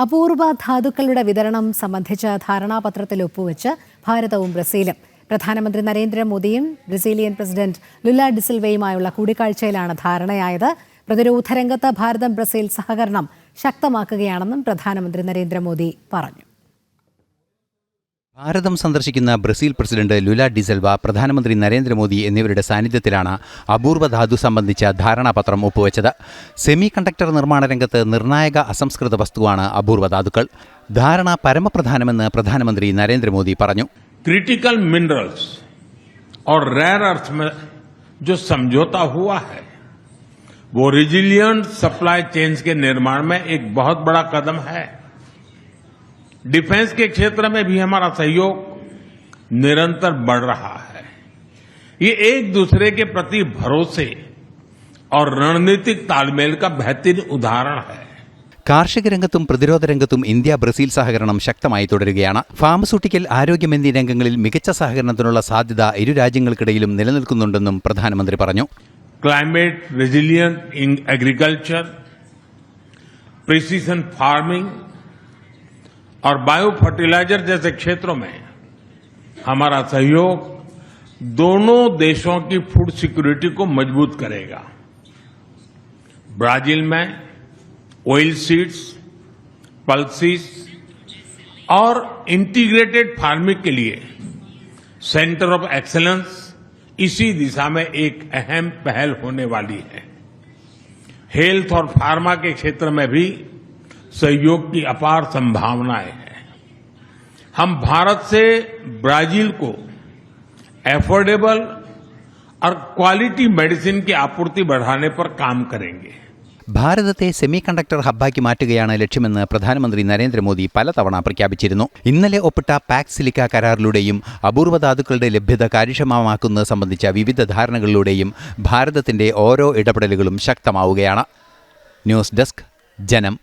അപൂർവ ധാതുക്കളുടെ വിതരണം സംബന്ധിച്ച ധാരണാപത്രത്തിൽ ഒപ്പുവെച്ച് ഭാരതവും ബ്രസീലും. പ്രധാനമന്ത്രി നരേന്ദ്രമോദിയും ബ്രസീലിയൻ പ്രസിഡന്റ് ലുല ഡിസിൽവയുമായുള്ള കൂടിക്കാഴ്ചയിലാണ് ധാരണയായത്. പ്രതിരോധ രംഗത്ത് ഭാരതം ബ്രസീൽ സഹകരണം ശക്തമാക്കുകയാണെന്നും പ്രധാനമന്ത്രി നരേന്ദ്രമോദി പറഞ്ഞു. ഭാരതം സന്ദർശിക്കുന്ന ബ്രസീൽ പ്രസിഡന്റ് ലുല ഡിസിൽവ, പ്രധാനമന്ത്രി നരേന്ദ്രമോദി എന്നിവരുടെ സാന്നിധ്യത്തിലാണ് അപൂർവ ധാതു സംബന്ധിച്ച ധാരണാപത്രം ഒപ്പുവെച്ചത്. സെമി കണ്ടക്ടർ നിർമ്മാണ രംഗത്ത് നിർണായക അസംസ്കൃത വസ്തുവാണ് അപൂർവ ധാതുക്കൾ. ധാരണ പരമപ്രധാനമെന്ന് പ്രധാനമന്ത്രി നരേന്ദ്രമോദി പറഞ്ഞു. क्रिटिकल मिनरल्स और रेयर अर्थ में जो समझौता हुआ है वो रेजिलिएंट सप्लाई चेन्स के निर्माण में एक बहुत बड़ा कदम है. डिफेंस के क्षेत्र में भी हमारा सहयोग निरंतर बढ़ रहा है. ये एक दूसरे के प्रति भरोसे और रणनीतिक तालमेल का बेहतरीन उदाहरण है. കാർഷിക രംഗത്തും പ്രതിരോധ രംഗത്തും ഇന്ത്യ ബ്രസീൽ സഹകരണം ശക്തമായി തുടരുകയാണ്. ഫാർമസ്യൂട്ടിക്കൽ, ആരോഗ്യം എന്നീ രംഗങ്ങളിൽ മികച്ച സഹകരണത്തിനുള്ള സാധ്യത ഇരു രാജ്യങ്ങൾക്കിടയിലും നിലനിൽക്കുന്നുണ്ടെന്നും പ്രധാനമന്ത്രി പറഞ്ഞു. Climate resilient in agriculture, precision farming और बायो फर्टिलाइजर जैसे क्षेत्रों में हमारा सहयोग दोनों देशों की फूड सिक्योरिटी को मजबूत करेगा. ब्राजील में ऑयल सीड्स, पल्सीज और इंटीग्रेटेड फार्मिंग के लिए सेंटर ऑफ एक्सीलेंस इसी दिशा में एक अहम पहल होने वाली है. हेल्थ और फार्मा के क्षेत्र में भी सहयोग की अपार संभावनाएं हैं. हम भारत से ब्राजील को एफोर्डेबल और क्वालिटी मेडिसिन की आपूर्ति बढ़ाने पर काम करेंगे. ഭാരതത്തെ സെമി കണ്ടക്ടർ ഹബ്ബാക്കി മാറ്റുകയാണ് ലക്ഷ്യമെന്ന് പ്രധാനമന്ത്രി നരേന്ദ്രമോദി പലതവണ പ്രഖ്യാപിച്ചിരുന്നു. ഇന്നലെ ഒപ്പിട്ട പാക് സിലിക്ക കരാറിലൂടെയും അപൂർവ ധാതുക്കളുടെ ലഭ്യത കാര്യക്ഷമമാക്കുന്നത് സംബന്ധിച്ച വിവിധ ധാരണകളിലൂടെയും ഭാരതത്തിന്റെ ഓരോ ഇടപെടലുകളും ശക്തമാവുകയാണ്. ന്യൂസ് ഡെസ്ക്, ജനം.